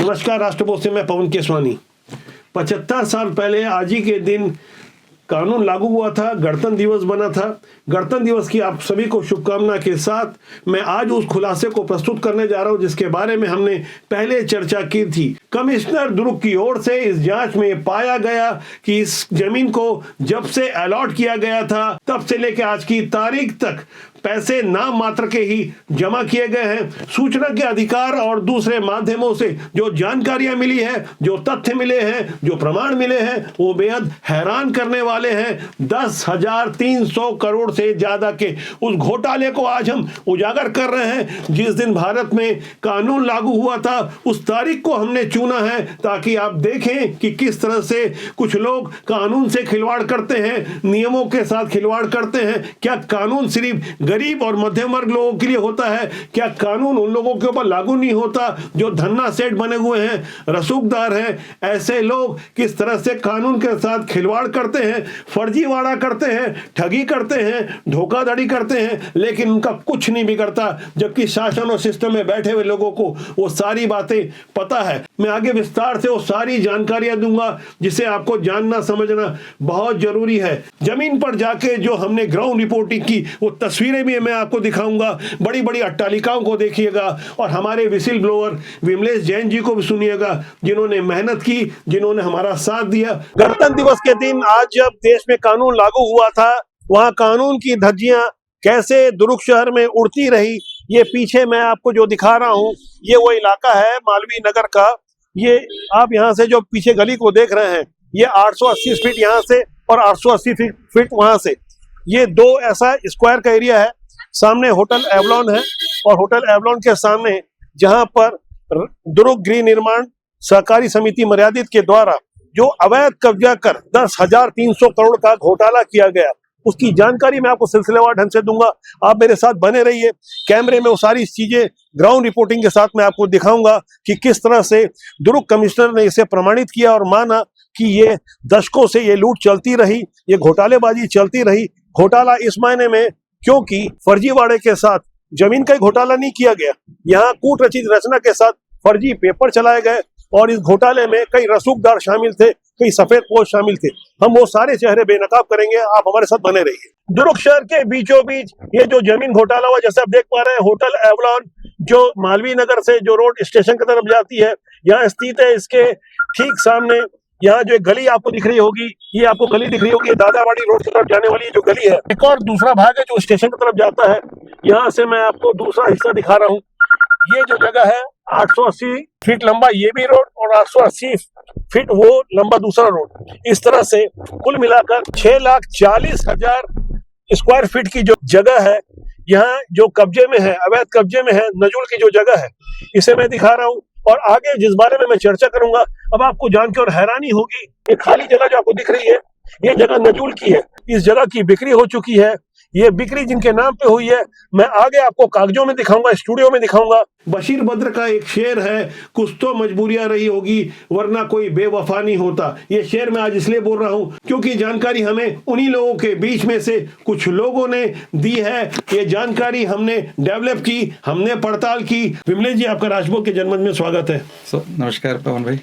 नमस्कार। राष्ट्रपोष से मैं पवन केसवानी। 75 साल पहले आज ही के दिन कानून लागू हुआ था, गणतंत्र दिवस बना था। गणतंत्र दिवस की आप सभी को शुभकामना के साथ मैं आज उस खुलासे को प्रस्तुत करने जा रहा हूं जिसके बारे में हमने पहले चर्चा की थी। कमिश्नर दुर्ग की ओर से इस जांच में पाया गया कि इस जमीन को जब से अलॉट किया गया था तब से लेकर आज की तारीख तक पैसे नाम मात्र के ही जमा किए गए हैं। सूचना के अधिकार और दूसरे माध्यमों से जो जानकारियां मिली है, जो तथ्य मिले हैं, जो प्रमाण मिले हैं, वो बेहद हैरान करने वाले हैं। 10,300 करोड़ से ज्यादा के उस घोटाले को आज हम उजागर कर रहे हैं। जिस दिन भारत में कानून लागू हुआ था उस तारीख को हमने चुना है ताकि आप देखें कि किस तरह से कुछ लोग कानून से खिलवाड़ करते हैं, नियमों के साथ खिलवाड़ करते हैं। क्या कानून सिर्फ गरीब और मध्यम वर्ग लोगों के लिए होता है? क्या कानून उन लोगों के ऊपर लागू नहीं होता जो धन्ना सेठ बने हुए हैं, रसूखदार हैं? ऐसे लोग किस तरह से कानून के साथ खिलवाड़ करते हैं, फर्जीवाड़ा करते हैं, ठगी करते हैं, धोखाधड़ी करते हैं, लेकिन उनका कुछ नहीं बिगड़ता, जबकि शासन और सिस्टम में बैठे हुए लोगों को वो सारी बातें पता है। मैं आगे विस्तार से वो सारी जानकारियां दूंगा जिसे आपको जानना समझना बहुत जरूरी है। जमीन पर जाके जो हमने ग्राउंड रिपोर्टिंग की वो तस्वीरें भी मैं आपको दिखाऊंगा। बड़ी बड़ी अट्टालिकाओं को देखिएगा और हमारे विसिल ब्लोअर विमलेश जैन जी को भी सुनिएगा जिन्होंने मेहनत की, जिन्होंने हमारा साथ दिया। गणतंत्र दिवस के दिन आज जब देश में कानून लागू हुआ था वहां कानून की धज्जियां कैसे दुर्ग शहर में उड़ती रही, ये पीछे मैं आपको जो दिखा रहा हूं ये वो इलाका है मालवीय नगर का। ये आप यहाँ से जो पीछे गली को देख रहे हैं ये 880 फीट यहाँ से और 880 फीट वहां से, ये दो ऐसा स्क्वायर का एरिया है। सामने होटल एवलॉन है और होटल एवलॉन के सामने जहां पर दुर्ग गृह निर्माण सहकारी समिति मर्यादित के द्वारा जो अवैध कब्जा कर 10,300 करोड़ का घोटाला किया गया उसकी जानकारी मैं आपको सिलसिलेवार ढंग से दूंगा। आप मेरे साथ बने रहिए। कैमरे में वो सारी चीजें ग्राउंड रिपोर्टिंग के साथ मैं आपको दिखाऊंगा कि किस तरह से दुर्ग कमिश्नर ने इसे प्रमाणित किया और माना कि ये दशकों से ये लूट चलती रही, ये घोटालेबाजी चलती रही। घोटाला इस मायने में क्योंकि फर्जीवाड़े के साथ जमीन का घोटाला नहीं किया गया, यहाँ कूट रचित रचना के साथ फर्जी पेपर चलाए गए और इस घोटाले में कई रसूखदार शामिल थे, कई सफेद पोश शामिल थे। हम वो सारे चेहरे बेनकाब करेंगे, आप हमारे साथ बने रहिए। दुर्ग शहर के बीचों बीच ये जो जमीन घोटाला हुआ, जैसे आप देख पा रहे हैं, होटल एवलॉन जो मालवीय नगर से जो रोड स्टेशन की तरफ जाती है यहाँ स्थित है। इसके ठीक सामने यहाँ जो एक गली आपको दिख रही होगी, ये आपको गली दिख रही होगी, दादावाड़ी रोड की तरफ जाने वाली जो गली है। एक और दूसरा भाग है जो स्टेशन की तरफ जाता है। यहाँ से मैं आपको दूसरा हिस्सा दिखा रहा हूँ। ये जो जगह है 880 फीट लंबा ये भी रोड और 880 फीट वो लंबा दूसरा रोड। इस तरह से कुल मिलाकर 6,40,000 स्क्वायर फीट की जो जगह है यहाँ जो कब्जे में है, अवैध कब्जे में है, नजुल की जो जगह है, इसे मैं दिखा रहा हूँ। और आगे जिस बारे में मैं चर्चा करूंगा अब आपको जानकर हैरानी होगी। ये खाली जगह जो आपको दिख रही है ये जगह नजुल की है। इस जगह की बिक्री हो चुकी है। ये बिक्री जिनके नाम पे हुई है मैं आगे आपको कागजों में दिखाऊंगा, स्टूडियो में दिखाऊंगा। बशीर बद्र का एक शेर है, कुछ तो मजबूरियां रही होगी वरना कोई बेवफा नहीं होता। ये शेर मैं आज इसलिए बोल रहा हूं क्योंकि जानकारी हमें उन्हीं लोगों के बीच में से कुछ लोगों ने दी है। ये जानकारी हमने डेवलप की, हमने पड़ताल की। विमलेश जी, आपका राजभोग के जनमंच में स्वागत है। नमस्कार पवन भाई।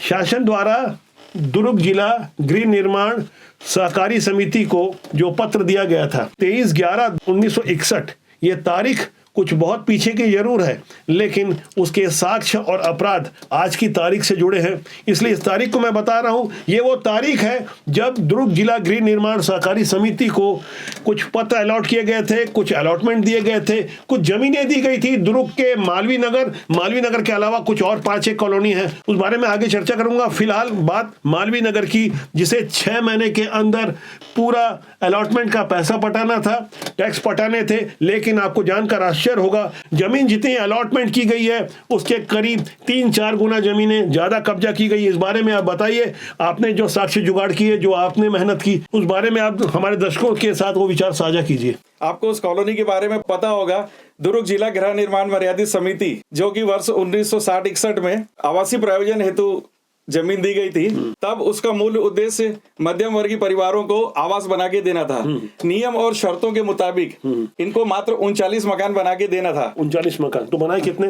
शासन द्वारा दुर्ग जिला गृह निर्माण सहकारी समिति को जो पत्र दिया गया था 23/11/1961, ये तारीख कुछ बहुत पीछे की जरूर है लेकिन उसके साक्ष्य और अपराध आज की तारीख से जुड़े हैं, इसलिए इस तारीख को मैं बता रहा हूं। ये वो तारीख है जब दुर्ग जिला गृह निर्माण सहकारी समिति को कुछ पत्र अलॉट किए गए थे, कुछ अलॉटमेंट दिए गए थे, कुछ जमीनें दी गई थी दुर्ग के मालवीय नगर के अलावा कुछ और 5-6 कॉलोनी है, उस बारे में आगे चर्चा करूंगा। फिलहाल बात मालवीय नगर की, जिसे 6 महीने के अंदर पूरा अलॉटमेंट का पैसा पटाना था, टैक्स पटाने थे। लेकिन आपको जानकर आश्चर्य होगा, जमीन जितनी अलॉटमेंट की गई है उसके करीब 3-4 गुना जमीनें ज्यादा कब्जा की गई। इस बारे में आप बताइए, आपने जो साक्ष्य जुगाड़ किए, जो आपने मेहनत की, उस बारे में आप हमारे दर्शकों के साथ वो विचार साझा कीजिए। आपको उस कॉलोनी के बारे में पता होगा, दुर्ग जिला गृह निर्माण मर्यादित समिति, जो कि वर्ष 1960-61 में आवासीय प्रयोजन हेतु जमीन दी गई थी। तब उसका मूल उद्देश्य मध्यम वर्गीय परिवारों को आवास बना के देना था। नियम और शर्तों के मुताबिक इनको मात्र 39 मकान बना के देना था। 39 मकान तो बनाए कितने?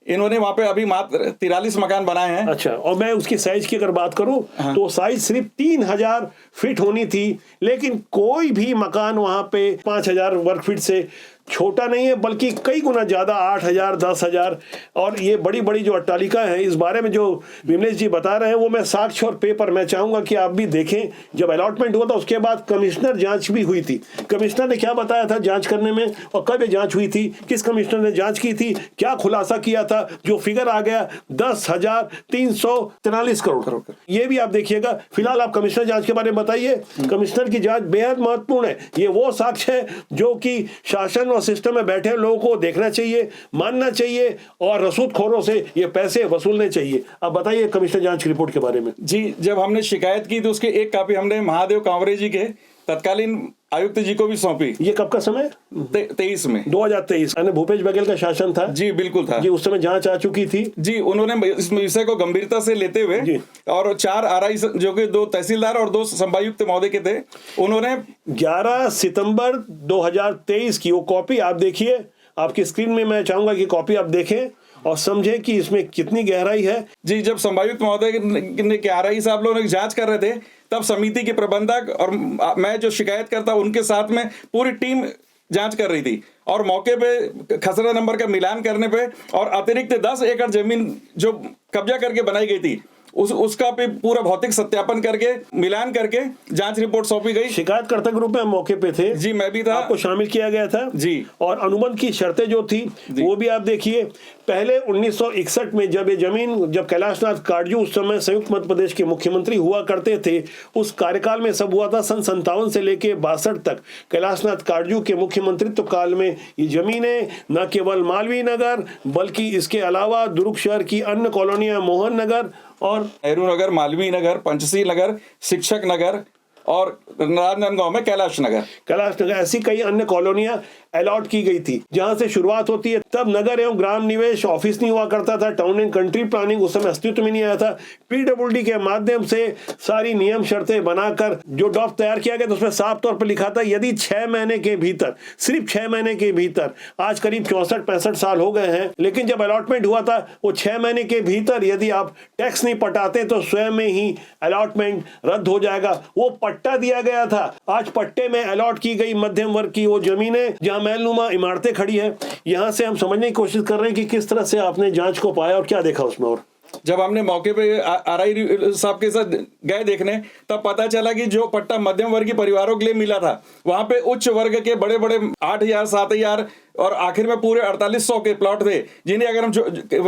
इन्होंने वहां पे अभी मात्र 43 मकान बनाए हैं। अच्छा, और मैं उसकी साइज की अगर बात करूं तो साइज सिर्फ 3000 फीट होनी थी, लेकिन कोई भी मकान वहां पे 5000 वर्ग फीट से छोटा नहीं है, बल्कि कई गुना ज्यादा 8000 10,000। और ये बड़ी बड़ी जो अट्टालिका है, इस बारे में जो विमलेश जी बता रहे हैं वो मैं साक्ष्य और पेपर मैं चाहूंगा कि आप भी देखें। जब अलॉटमेंट हुआ था उसके बाद कमिश्नर जांच भी हुई थी। कमिश्नर ने क्या बताया था जांच करने में, और कब ये जांच हुई थी, किस कमिश्नर ने जांच की थी, क्या खुलासा किया था, जो फिगर आ गया 10,343 करोड़। ये भी आप देखिएगा। फिलहाल आप कमिश्नर जांच के बारे में बताइए। कमिश्नर की जांच बेहद महत्वपूर्ण है। ये वो साक्ष्य है जो कि शासन और सिस्टम में बैठे लोगों को देखना चाहिए, मानना चाहिए, और रसूदखोरों से ये पैसे वसूलने चाहिए। अब बताइए कमिश्नर जांच की रिपोर्ट के बारे में। जी, जब हमने शिकायत की तो उसकी एक कॉपी हमने महादेव कांवरे जी के तत्कालीन आयुक्त जी को भी सौंपी। ये कब का समय? 23 में 2023 यानी भूपेश बघेल का शासन था। जी बिल्कुल था जी, उस समय जांच आ चुकी थी। जी, उन्होंने इस विषय को गंभीरता से लेते हुए जी। और 4 आरआई जो कि 2 तहसीलदार और 2 संभायुक्त महोदय के थे, उन्होंने 11 सितंबर 2023 की वो कॉपी आप देखिए। आपकी स्क्रीन में मैं चाहूंगा कि कॉपी आप देखें और समझें कि इसमें कितनी गहराई है। जी, जब संभायुक्त महोदय ने के आरआई साहब लोग जांच कर रहे थे, तब समिति के प्रबंधक और मैं जो शिकायत करता उनके साथ में पूरी टीम जांच कर रही थी। और मौके पे खसरा नंबर का मिलान करने पे और अतिरिक्त 10 एकड़ जमीन जो कब्जा करके बनाई गई थी उसका भी पूरा भौतिक सत्यापन करके मिलान करके जांच रिपोर्ट सौंपी गई। शिकायतकर्ता के रूप में मौके पे थे। जी, मैं भी था। आपको शामिल किया गया था। जी। और अनुबंध की शर्तें जो थी वो भी आप देखिए। पहले 1961 में जब ये जमीन, जब कैलाशनाथ काटजू उस समय संयुक्त मध्य प्रदेश के मुख्यमंत्री हुआ करते थे, उस कार्यकाल में सब हुआ था। सन 57 से लेके 62 तक कैलाशनाथ काटजू के मुख्यमंत्रित्व काल में ये जमीनें न केवल मालवीय नगर बल्कि इसके अलावा दुर्ग शहर की अन्य कॉलोनियां मोहन नगर और नेहरू नगर, मालवीय नगर, पंचशील नगर, शिक्षक नगर और राजनांदगांव में कैलाश नगर ऐसी कई अन्य कॉलोनियां अलॉट की गई थी। जहां से शुरुआत होती है, तब नगर एवं ग्राम निवेश ऑफिस नहीं हुआ करता था। टाउन एंड कंट्री प्लानिंग उस समय अस्तित्व में नहीं आया था। पीडब्ल्यूडी के माध्यम से सारी नियम शर्तें बनाकर जो ड्राफ्ट तैयार किया गया तो उसमें साफ तौर पर लिखा था यदि 6 महीने के भीतर, सिर्फ 6 महीने के भीतर, आज करीब 64-65 साल हो गए हैं, लेकिन जब अलॉटमेंट हुआ था वो 6 महीने के भीतर यदि आप टैक्स नहीं पटाते तो स्वयं में ही अलॉटमेंट रद्द हो जाएगा। वो पट्टा दिया गया था। आज पट्टे में अलॉट की गई मध्यम वर्ग की वो जमीनें जहां महलनुमा इमारतें खड़ी है। यहां से हम समझने की कोशिश कर रहे हैं कि किस तरह से आपने जांच को पाया और क्या देखा उसमें। और जब हमने मौके पे आरआई साहब के साथ गए देखने, तब पता चला कि जो पट्टा मध्यम वर्गीय परिवारों के लिए मिला था, वहां पे उच्च वर्ग के बड़े बड़े 8000 7000 और आखिर में पूरे 4800 के प्लॉट थे, जिन्हें अगर हम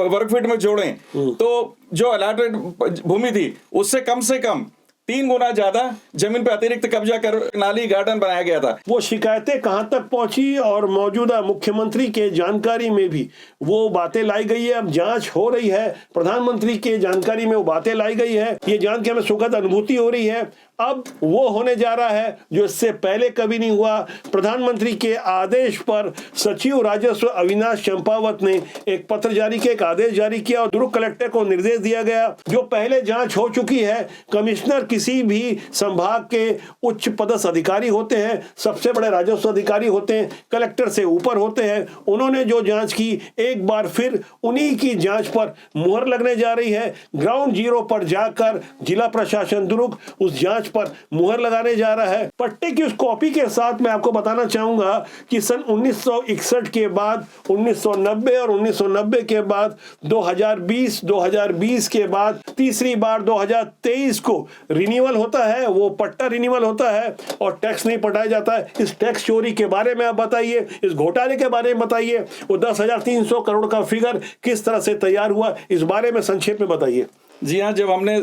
वर्ग फीट में जोड़ें तो जो अलॉटेड भूमि थी उससे कम से कम 3 गुना ज्यादा जमीन पे अतिरिक्त कब्जा कर नाली गार्डन बनाया गया था। वो शिकायतें कहां तक पहुंची और मौजूदा मुख्यमंत्री के जानकारी में भी वो बातें लाई गई है। अब जांच हो रही है, प्रधानमंत्री के जानकारी में वो बातें लाई गई है। ये जान के हमें सुखद अनुभूति हो रही है। अब वो होने जा रहा है जो इससे पहले कभी नहीं हुआ। प्रधानमंत्री के आदेश पर सचिव राजस्व अविनाश चंपावत ने एक पत्र जारी किया, एक आदेश जारी किया और दुर्ग कलेक्टर को निर्देश दिया गया। जो पहले जांच हो चुकी है, कमिश्नर किसी भी संभाग के उच्च पदस्थ अधिकारी होते हैं, सबसे बड़े राजस्व अधिकारी होते हैं, कलेक्टर से ऊपर होते हैं। उन्होंने जो जांच की, एक बार फिर उन्हीं की जांच पर मुहर लगने जा रही है। ग्राउंड जीरो पर जाकर जिला प्रशासन दुर्ग उस जांच पर मुहर लगाने जा रहा है। पट्टे की उस कॉपी के साथ मैं आपको बताना चाहूंगा कि सन 1961 के बाद 1990 और 1990 के बाद 2020 के बाद तीसरी बार 2023 को रिन्यूअल होता है। वो पट्टा रिन्यूअल होता है और टैक्स नहीं पटाया जाता है। इस टैक्स चोरी के बारे में आप बताइए, इस घोटाले के बारे में बताइए। वो 10,300 करोड़ का फिगर किस तरह से तैयार हुआ, इस बारे में संक्षेप में बताइए। जी हाँ, जब हमने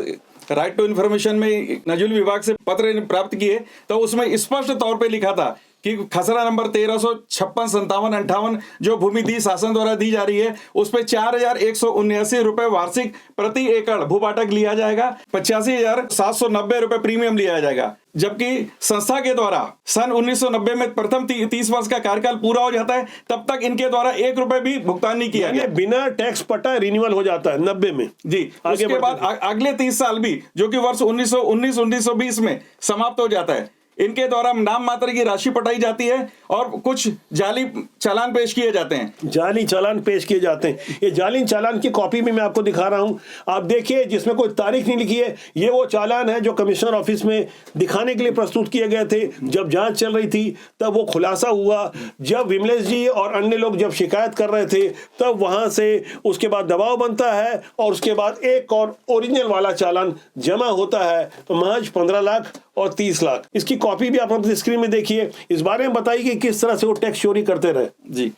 राइट टू इन्फॉर्मेशन में नजुल विभाग से पत्र प्राप्त किए तो उसमें स्पष्ट तौर पे लिखा था कि खसरा नंबर 1356, 57, 58 जो भूमि थी शासन द्वारा दी जा रही है, उस पे 4,179 रुपए वार्षिक प्रति एकड़ भूभाटक लिया जाएगा, 85,790 रुपए प्रीमियम लिया जाएगा। जबकि संस्था के द्वारा सन 1990 में प्रथम 30 वर्ष का कार्यकाल पूरा हो जाता है, तब तक इनके द्वारा 1 रुपए भी भुगतान नहीं किया गया। बिना टैक्स पटा रिन्यूअल हो जाता है 90 में। जी, उसके बाद अगले 30 साल भी, जो कि वर्ष 1919-1920 में समाप्त हो जाता है, इनके द्वारा नाम मात्र की राशि पटाई जाती है और कुछ जाली चालान पेश किए जाते हैं। जाली चालान पेश किए जाते हैं। ये जाली चालान की कॉपी भी मैं आपको दिखा रहा हूं, आप देखिए, जिसमें कोई तारीख नहीं लिखी है। ये वो चालान है जो कमिश्नर ऑफिस में दिखाने के लिए प्रस्तुत किए गए थे। जब जांच चल रही थी तब वो खुलासा हुआ। जब विमलेश जी और अन्य लोग जब शिकायत कर रहे थे तब वहां से उसके बाद दबाव बनता है और उसके बाद एक और ओरिजिनल वाला चालान जमा होता है, तो महज 15 लाख और 30 लाख। इसकी कॉपी भी आप अपनी स्क्रीन में देखिए। इस बारे में बताइए कि किस तरह से वो टैक्स चोरी करते रहे। जी,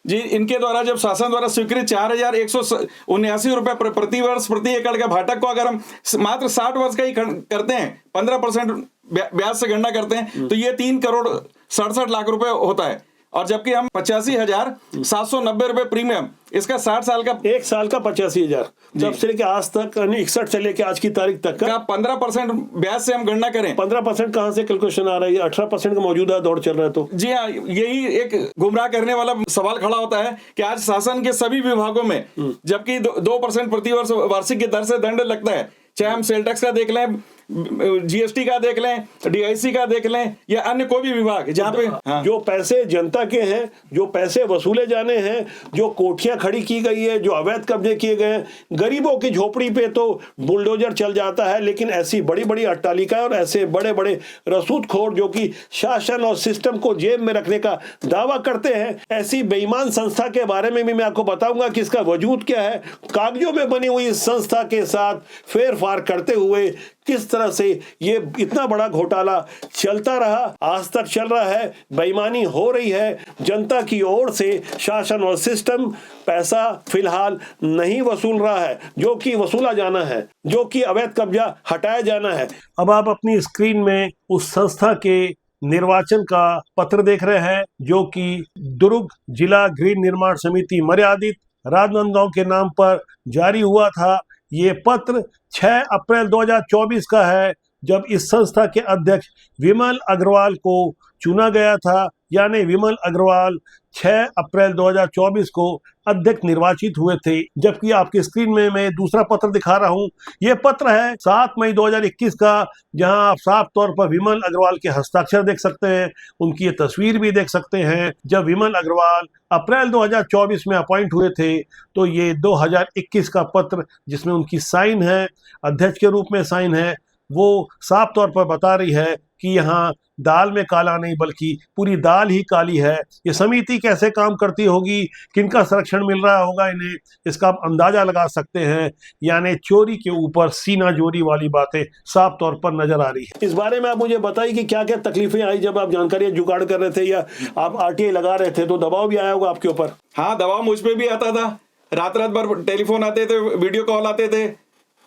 इनके द्वारा जब शासन द्वारा स्वीकृत 4,179 रुपए प्रति वर्ष प्रति एकड़ का भाटक को अगर हम मात्र 60 वर्ष का ही करते हैं, 15% ब्याज से गणना करते हैं, तो ये 3,67,00,000 रुपए होता है। और जबकि हम 85,790 रुपए प्रीमियम, इसका 60 साल का, एक साल का 85,000, तब से लेके आज तक, 61 से लेके आज की तारीख तक का 15% ब्याज से हम गणना करें। 15% कहां से कैलकुलेशन आ रही है? 18% का मौजूदा दौर चल रहा है। तो जी हाँ, यही एक गुमराह करने वाला सवाल खड़ा होता है कि आज शासन के सभी विभागों में जबकि 2% प्रति वर्ष वार्षिक की दर से दंड लगता है, चाहे हम सेल टैक्स का देख लें, जीएसटी का देख लें, डीआईसी का देख लें, या अन्य कोई भी विभाग जहां पे जो पैसे जनता के हैं, जो पैसे वसूले जाने हैं, जो कोठियां खड़ी की गई है, जो अवैध कब्जे किए गए हैं, गरीबों की झोपड़ी पे तो बुलडोजर चल जाता है, लेकिन ऐसी बड़ी बड़ी अट्टालिकाएं और ऐसे बड़े बड़े रसूदखोर जो कि शासन और सिस्टम को जेब में रखने का दावा करते हैं, ऐसी बेईमान संस्था के बारे में भी मैं आपको बताऊंगा कि इसका वजूद क्या है। कागजों में बनी हुई इस संस्था के साथ फेर फार करते हुए किस तरह से ये इतना बड़ा घोटाला चलता रहा, आज तक चल रहा है, बेईमानी हो रही है जनता की ओर से। शासन और सिस्टम पैसा फिलहाल नहीं वसूल रहा है, जो कि वसूला जाना है, जो कि अवैध कब्जा हटाया जाना है। अब आप अपनी स्क्रीन में उस संस्था के निर्वाचन का पत्र देख रहे हैं, जो कि दुर्ग जिला गृह निर्माण समिति मर्यादित राजनांदगांव के नाम पर जारी हुआ था। ये पत्र 6 अप्रैल 2024 का है, जब इस संस्था के अध्यक्ष विमल अग्रवाल को चुना गया था। यानी विमल अग्रवाल 6 अप्रैल 2024 को अध्यक्ष निर्वाचित हुए थे। जबकि आपकी स्क्रीन में मैं दूसरा पत्र दिखा रहा हूं, यह पत्र है 7 मई 2021 का, जहां आप साफ तौर पर विमल अग्रवाल के हस्ताक्षर देख सकते हैं, उनकी ये तस्वीर भी देख सकते हैं। जब विमल अग्रवाल अप्रैल 2024 में अपॉइंट हुए थे, तो ये 2021 का पत्र जिसमें उनकी साइन है, अध्यक्ष के रूप में साइन है, वो साफ तौर पर बता रही है कि यहाँ दाल में काला नहीं बल्कि पूरी दाल ही काली है। ये समिति कैसे काम करती होगी, किनका संरक्षण मिल रहा होगा इन्हें, इसका आप अंदाजा लगा सकते हैं। यानी चोरी के ऊपर सीना जोरी वाली बातें साफ तौर पर नजर आ रही है। इस बारे में आप मुझे बताइए कि क्या क्या तकलीफें आई जब आप जानकारी जुगाड़ कर रहे थे या आप आरटीआई लगा रहे थे, तो दबाव भी आया होगा आपके ऊपर? हाँ, दबाव मुझ पर भी आता था। रात भर टेलीफोन आते थे, वीडियो कॉल आते थे,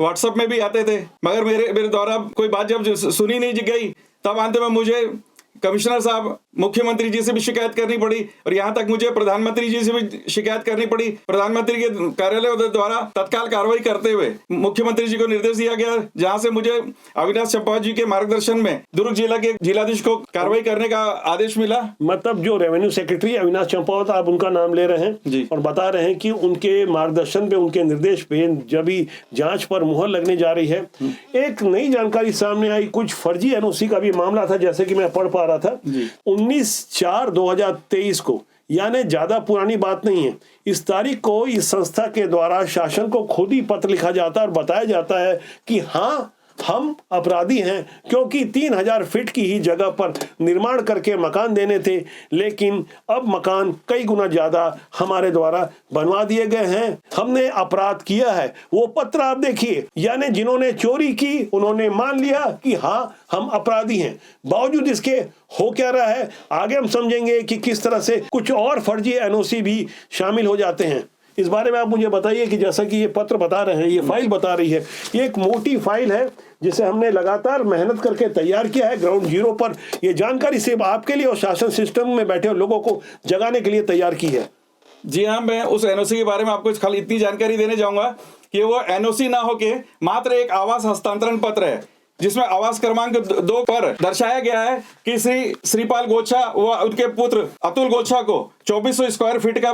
व्हाट्सएप में भी आते थे, मगर मेरे द्वारा कोई बात जब सुनी नहीं गई, तब अंत में मुझे कमिश्नर साहब, मुख्यमंत्री जी से भी शिकायत करनी पड़ी और यहाँ तक मुझे प्रधानमंत्री जी से भी शिकायत करनी पड़ी। प्रधानमंत्री के कार्यालय द्वारा तत्काल कार्रवाई करते हुए मुख्यमंत्री जी को निर्देश दिया गया, जहाँ से मुझे अविनाश चंपावत जी के मार्गदर्शन में दुर्ग जिला के जिलाधीश को कार्रवाई करने का आदेश मिला। मतलब जो रेवेन्यू सेक्रेटरी अविनाश चंपावत, आप उनका नाम ले रहे हैं जी, और बता रहे हैं कि उनके मार्गदर्शन पे, उनके निर्देश पे जब भी जांच पर मुहर लगने जा रही है, एक नई जानकारी सामने आई। कुछ फर्जी एनओसी का भी मामला था, जैसे कि मैं पढ़ पा रहा था 19/4/2023 को, यानी ज्यादा पुरानी बात नहीं है। इस तारीख को इस संस्था के द्वारा शासन को खुद ही पत्र लिखा जाता है और बताया जाता है कि हाँ, हम अपराधी हैं, क्योंकि 3000 फीट की ही जगह पर निर्माण करके मकान देने थे, लेकिन अब मकान कई गुना ज्यादा हमारे द्वारा बनवा दिए गए हैं। हमने अपराध किया है। वो पत्र आप देखिए, यानी जिन्होंने चोरी की उन्होंने मान लिया कि हाँ, हम अपराधी हैं। बावजूद इसके हो क्या रहा है, आगे हम समझेंगे कि किस तरह से कुछ और फर्जी एनओसी भी शामिल हो जाते हैं। इस बारे में आप मुझे बताइए कि जैसा कि ये पत्र बता रहे हैं, ये फाइल बता रही है, ये एक मोटी फाइल है जिसे हमने लगातार मेहनत करके तैयार किया है ग्राउंड जीरो पर। ये जानकारी सिर्फ आपके लिए और शासन सिस्टम में बैठे लोगों को जगाने के लिए तैयार की है। जी हाँ, मैं उस एनओसी के बारे में आपको खाली इतनी जानकारी देने जाऊंगा कि वो एनओसी ना होके मात्र एक आवास हस्तांतरण पत्र है, जिसमें आवास क्रमांक 2 पर दर्शाया गया है कि श्रीपाल गोच्छा व उनके पुत्र अतुल गोच्छा को 2400 स्क्वायर फीट का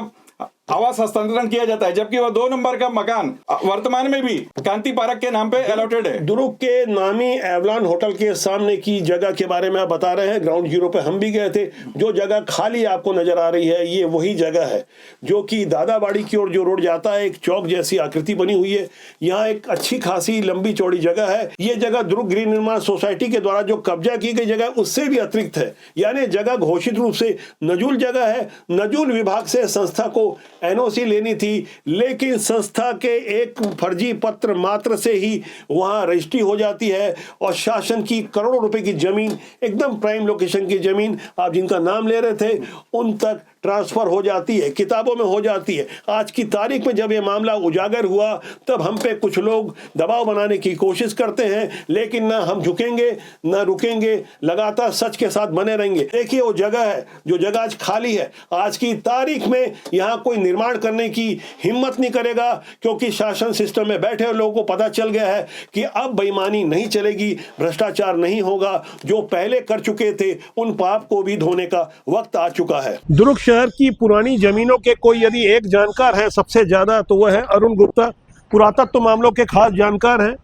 आवास हस्तांतरण किया जाता है, जबकि वह 2 नंबर का मकान वर्तमान में भी कांति पार्क के नाम पे अलॉटेड है। दुर्ग के नामी एवलान होटल के सामने की जगह के बारे में आप बता रहे हैं, ग्राउंड जीरो पे हम भी गए थे। जो जगह खाली आपको नजर आ रही है, ये वही जगह है जो कि दादाबाड़ी की ओर जो रोड जाता है, एक चौक जैसी आकृति बनी हुई है। यहाँ एक अच्छी खासी लंबी चौड़ी जगह है। ये जगह दुर्ग गृह निर्माण सोसाइटी के द्वारा जो कब्जा की गई जगह उससे भी अतिरिक्त है, यानी जगह घोषित रूप से नजूल जगह है। नजूल विभाग से संस्था को एनओसी लेनी थी, लेकिन संस्था के एक फर्जी पत्र मात्र से ही वहां रजिस्ट्री हो जाती है और शासन की करोड़ों रुपए की जमीन, एकदम प्राइम लोकेशन की जमीन, आप जिनका नाम ले रहे थे, उन तक ट्रांसफर हो जाती है, किताबों में हो जाती है। आज की तारीख में जब ये मामला उजागर हुआ, तब हम पे कुछ लोग दबाव बनाने की कोशिश करते हैं, लेकिन ना हम झुकेंगे ना रुकेंगे, लगातार सच के साथ बने रहेंगे। देखिए वो जगह है जो जगह आज खाली है। आज की तारीख में यहाँ कोई निर्माण करने की हिम्मत नहीं करेगा, क्योंकि शासन सिस्टम में बैठे हुए लोगों को पता चल गया है कि अब बेईमानी नहीं चलेगी, भ्रष्टाचार नहीं होगा। जो पहले कर चुके थे उन पाप को भी धोने का वक्त आ चुका है। दुर्ग शहर की पुरानी जमीनों के कोई यदि एक जानकार है सबसे ज्यादा, तो वह है अरुण गुप्ता। पुरातत्व मामलों के खास जानकार हैं।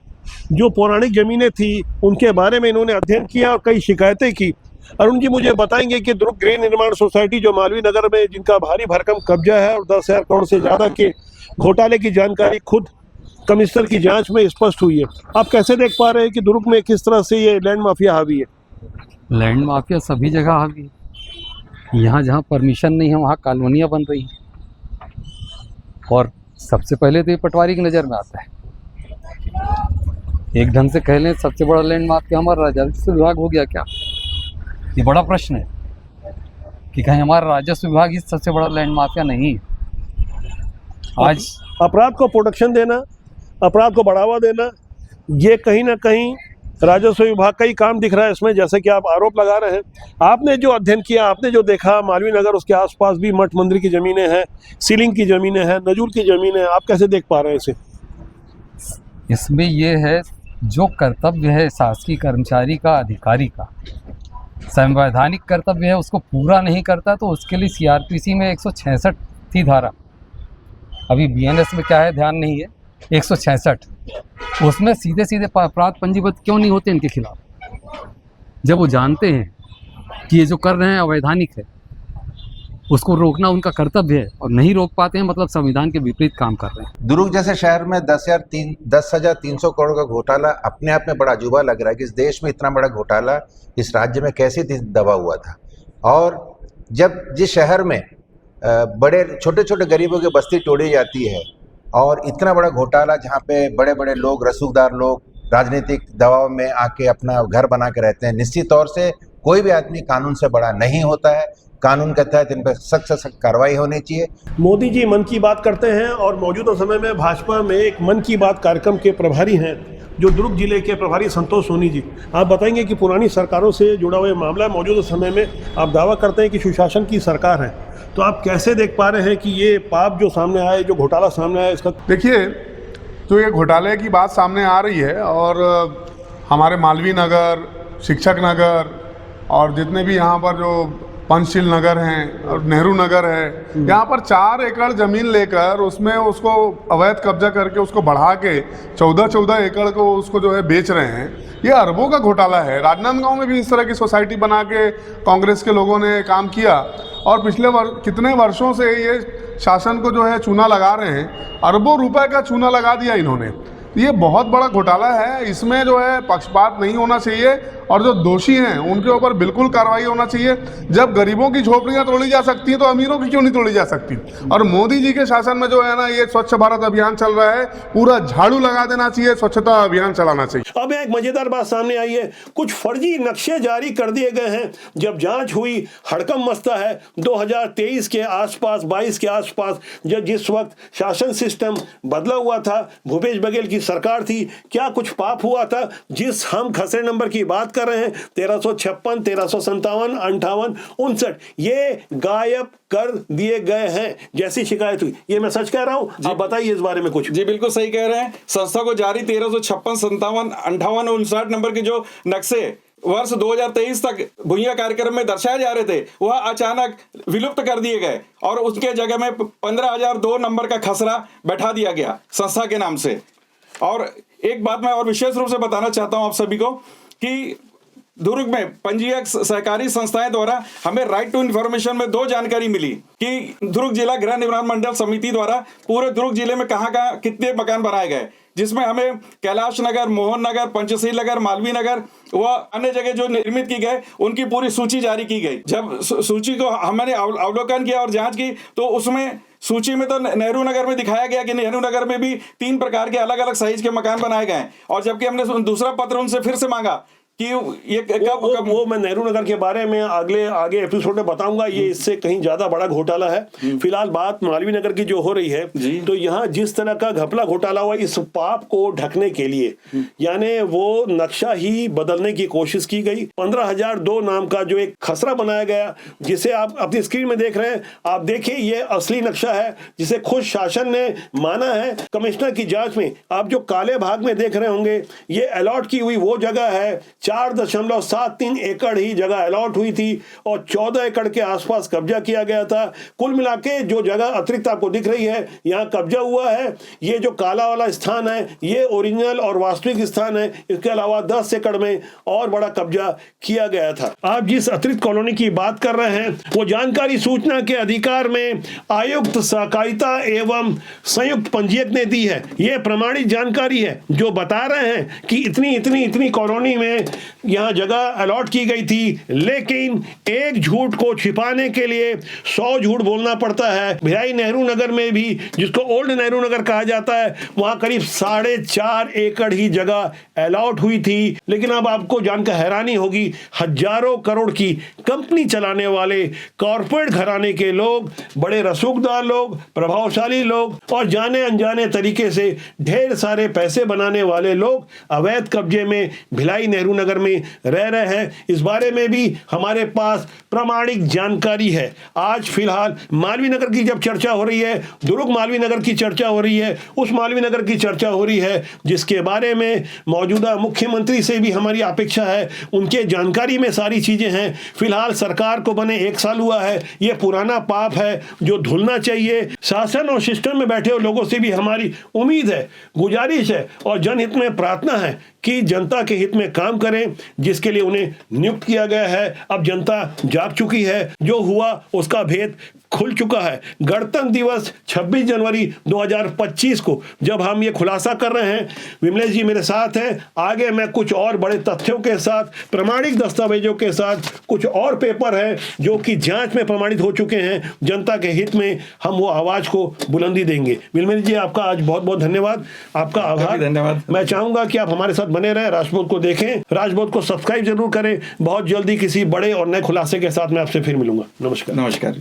जो पौराणिक जमीनें थी उनके बारे में इन्होंने अध्ययन किया और कई शिकायतें की। अरुण जी मुझे बताएंगे कि दुर्ग गृह निर्माण सोसाइटी जो मालवीय नगर में, जिनका भारी भरकम कब्जा है और 10,000 करोड़ से ज्यादा के घोटाले की जानकारी खुद कमिश्नर की जांच में स्पष्ट हुई है, आप कैसे देख पा रहे हैं कि दुर्ग में किस तरह से ये लैंड माफिया हावी है? लैंड माफिया सभी जगह हावी है। यहाँ जहाँ परमिशन नहीं है वहाँ कॉलोनियाँ बन रही हैं, और सबसे पहले तो ये पटवारी की नज़र में आता है। एक ढंग से कह लें सबसे बड़ा लैंड माफिया हमारा राजस्व विभाग हो गया क्या? ये बड़ा प्रश्न है कि कहीं हमारा राजस्व विभाग ही सबसे बड़ा लैंड माफिया नहीं है। आज अपराध को प्रोटेक्शन देना, अपराध को बढ़ावा देना, ये कहीं ना कहीं राजस्व विभाग का ही काम दिख रहा है इसमें, जैसे कि आप आरोप लगा रहे हैं। आपने जो अध्ययन किया, आपने जो देखा, मालवीय नगर उसके आसपास भी मठ मंदिर की ज़मीनें हैं, सीलिंग की ज़मीनें हैं, नजूल की ज़मीनें हैं, आप कैसे देख पा रहे हैं इसे? इसमें ये है, जो कर्तव्य है शासकीय कर्मचारी का, अधिकारी का, संवैधानिक कर्तव्य है, उसको पूरा नहीं करता तो उसके लिए सीआरपीसी में 166 थी धारा, अभी बीएनएस में क्या है ध्यान नहीं है, 166, उसमें सीधे सीधे अपराध पंजीबद्ध क्यों नहीं होते इनके खिलाफ? जब वो जानते हैं कि ये जो कर रहे हैं अवैधानिक है, उसको रोकना उनका कर्तव्य है, और नहीं रोक पाते हैं मतलब संविधान के विपरीत काम कर रहे हैं। दुर्ग जैसे शहर में 10,300 करोड़ का घोटाला अपने आप में बड़ा अजूबा लग रहा है कि इस देश में इतना बड़ा घोटाला इस राज्य में कैसे दबा हुआ था। और जब जिस शहर में बड़े छोटे छोटे गरीबों की बस्ती तोड़ी जाती है, और इतना बड़ा घोटाला जहाँ पे बड़े बड़े लोग, रसूखदार लोग राजनीतिक दबाव में आके अपना घर बना के रहते हैं, निश्चित तौर से कोई भी आदमी कानून से बड़ा नहीं होता है। कानून के तहत इन पर सख्त से सख्त कार्रवाई होनी चाहिए। मोदी जी मन की बात करते हैं, और मौजूदा समय में भाजपा में एक मन की बात कार्यक्रम के प्रभारी हैं जो दुर्ग जिले के प्रभारी संतोष सोनी जी। आप बताएंगे कि पुरानी सरकारों से जुड़ा हुआ मामला, मौजूदा समय में आप दावा करते हैं कि सुशासन की सरकार है, तो आप कैसे देख पा रहे हैं कि ये पाप जो सामने आए, जो घोटाला सामने आया, इसका? देखिए, तो ये घोटाले की बात सामने आ रही है, और हमारे मालवीय नगर, शिक्षक नगर, और जितने भी यहाँ पर जो पंचशील नगर हैं और नेहरू नगर है, यहाँ पर 4 एकड़ ज़मीन लेकर उसमें उसको अवैध कब्जा करके उसको बढ़ा के 14 एकड़ को उसको जो है बेच रहे हैं। ये अरबों का घोटाला है। राजनांदगांव में भी इस तरह की सोसाइटी बना के कांग्रेस के लोगों ने काम किया, और पिछले कितने वर्षों से ये शासन को जो है चूना लगा रहे हैं। अरबों रुपए का चूना लगा दिया इन्होंने। ये बहुत बड़ा घोटाला है। इसमें जो है पक्षपात नहीं होना चाहिए, और जो दोषी हैं उनके ऊपर बिल्कुल कार्रवाई होना चाहिए। जब गरीबों की झोपड़ियां तोड़ी जा सकती हैं तो अमीरों की क्यों नहीं तोड़ी जा सकती? और मोदी जी के शासन में जो है ना, ये स्वच्छ भारत अभियान चल रहा है, पूरा झाड़ू लगा देना चाहिए, स्वच्छता अभियान चलाना चाहिए। अब एक मजेदार बात सामने आई है, कुछ फर्जी नक्शे जारी कर दिए गए हैं। जब जांच हुई, हड़कम मचता है। 2023 के आसपास, 22 के आसपास, जब जिस वक्त शासन सिस्टम बदला हुआ था, भूपेश बघेल की सरकार थी, क्या कुछ पाप हुआ था? जिस हम खसरे नंबर की बात कर रहे हैं, 1356, 1357, 58, 59, ये गायब कर दिए गए हैं जैसी शिकायत हुई। ये मैं सच कह रहा हूं? आप बताइए इस बारे में कुछ। जी बिल्कुल सही कह रहे हैं। संस्था को जारी 1356, 57, 58, 59 नंबर के जो नक्शे वर्ष 2023 तक भुइयां कार्यक्रम में दर्शाए जा रहे थे, वह अचानक विलुप्त कर दिए गए और उसके जगह में 15,002 नंबर का खसरा बैठा दिया गया संस्था के नाम से। और एक बात मैं और विशेष रूप से बताना चाहता हूं आप सभी को कि दुर्ग में पंजीयक सहकारी संस्थाएं द्वारा हमें राइट टू इन्फॉर्मेशन में 2 जानकारी मिली कि दुर्ग जिला गृह निर्माण मंडल समिति द्वारा पूरे दुर्ग जिले में कहां कितने मकान बनाए गए, जिसमें हमें कैलाश नगर, मोहन नगर, पंचशील नगर, मालवीय नगर व अन्य जगह जो निर्मित की गए उनकी पूरी सूची जारी की गई। जब सूची को हमने अवलोकन किया और जांच की तो उसमें सूची में तो नेहरू नगर में दिखाया गया कि नेहरू नगर में भी 3 प्रकार के अलग अलग साइज के मकान बनाए गए, और जबकि हमने दूसरा पत्र उनसे फिर से मांगा कि ये कब वो मैं नेहरू नगर के बारे में आगे एपिसोड में बताऊंगा। ये इससे कहीं ज्यादा बड़ा घोटाला है। फिलहाल बात मालवीय नगर की जो हो रही है, तो यहाँ जिस तरह का घपला घोटाला हुआ, इस पाप को ढकने के लिए यानी वो नक्शा ही बदलने की कोशिश की गई। 15,002 नाम का जो एक खसरा बनाया गया, जिसे आप अपनी स्क्रीन में देख रहे हैं, आप देखिए ये असली नक्शा है जिसे खुद शासन ने माना है। कमिश्नर की जांच में आप जो काले भाग में देख रहे होंगे, ये अलॉट की हुई वो जगह है। 4.73 एकड़ ही जगह अलॉट हुई थी और 14 एकड़ के आसपास कब्जा किया गया था। कुल मिला के जो जगह अतिरिक्त आपको दिख रही है, यहाँ कब्जा हुआ है। ये जो काला वाला स्थान है, ये ओरिजिनल और वास्तविक स्थान है। इसके अलावा 10 एकड़ में और बड़ा कब्जा किया गया था। आप जिस अतिरिक्त कॉलोनी की बात कर रहे हैं, वो जानकारी सूचना के अधिकार में आयुक्त सहकारिता एवं संयुक्त पंजीयक ने दी है। ये प्रमाणित जानकारी है जो बता रहे हैं कि इतनी कॉलोनी में यहां जगह अलॉट की गई थी, लेकिन एक झूठ को छिपाने के लिए 100 झूठ बोलना पड़ता है। भिलाई नेहरू नगर में भी, जिसको ओल्ड नेहरू नगर कहा जाता है, वहां करीब 4.5 एकड़ ही जगह अलॉट हुई थी। लेकिन अब आपको जानकर हैरानी होगी, हजारों करोड़ की कंपनी चलाने वाले कॉर्पोरेट घराने के लोग, बड़े रसूखदार लोग, प्रभावशाली लोग और जाने अनजाने तरीके से ढेर सारे पैसे बनाने वाले लोग अवैध कब्जे में भिलाई नेहरू नगर में रह रहे हैं। इस बारे में भी हमारे पास प्रामाणिक जानकारी है। आज फिलहाल मालवीय नगर की जब चर्चा हो रही है, दुर्ग मालवीय नगर की चर्चा हो रही है, उस मालवीय नगर की चर्चा हो रही है जिसके बारे में मौजूदा मुख्यमंत्री से भी हमारी अपेक्षा है। उनके जानकारी में सारी चीजें हैं। फिलहाल सरकार को बने 1 साल हुआ है। यह पुराना पाप है जो धुलना चाहिए। शासन और सिस्टम में बैठे हुए लोगों से भी हमारी उम्मीद है, गुजारिश है और जनहित में प्रार्थना है कि जनता के हित में काम करें, जिसके लिए उन्हें नियुक्त किया गया है। अब जनता जाग चुकी है, जो हुआ उसका भेद खुल चुका है। गणतंत्र दिवस 26 जनवरी 2025 को जब हम ये खुलासा कर रहे हैं, विमलेश जी मेरे साथ हैं। आगे मैं कुछ और बड़े तथ्यों के साथ, प्रमाणिक दस्तावेजों के साथ, कुछ और पेपर हैं जो कि जांच में प्रमाणित हो चुके हैं। जनता के हित में हम वो आवाज को बुलंदी देंगे। विमलेश जी, आपका आज बहुत बहुत धन्यवाद, आपका आभार। धन्यवाद। मैं चाहूंगा कि आप हमारे साथ बने रहें, राजबोध को देखें, राजबोध को सब्सक्राइब जरूर करें। बहुत जल्दी किसी बड़े और नए खुलासे के साथ मैं आपसे फिर मिलूंगा। नमस्कार। नमस्कार।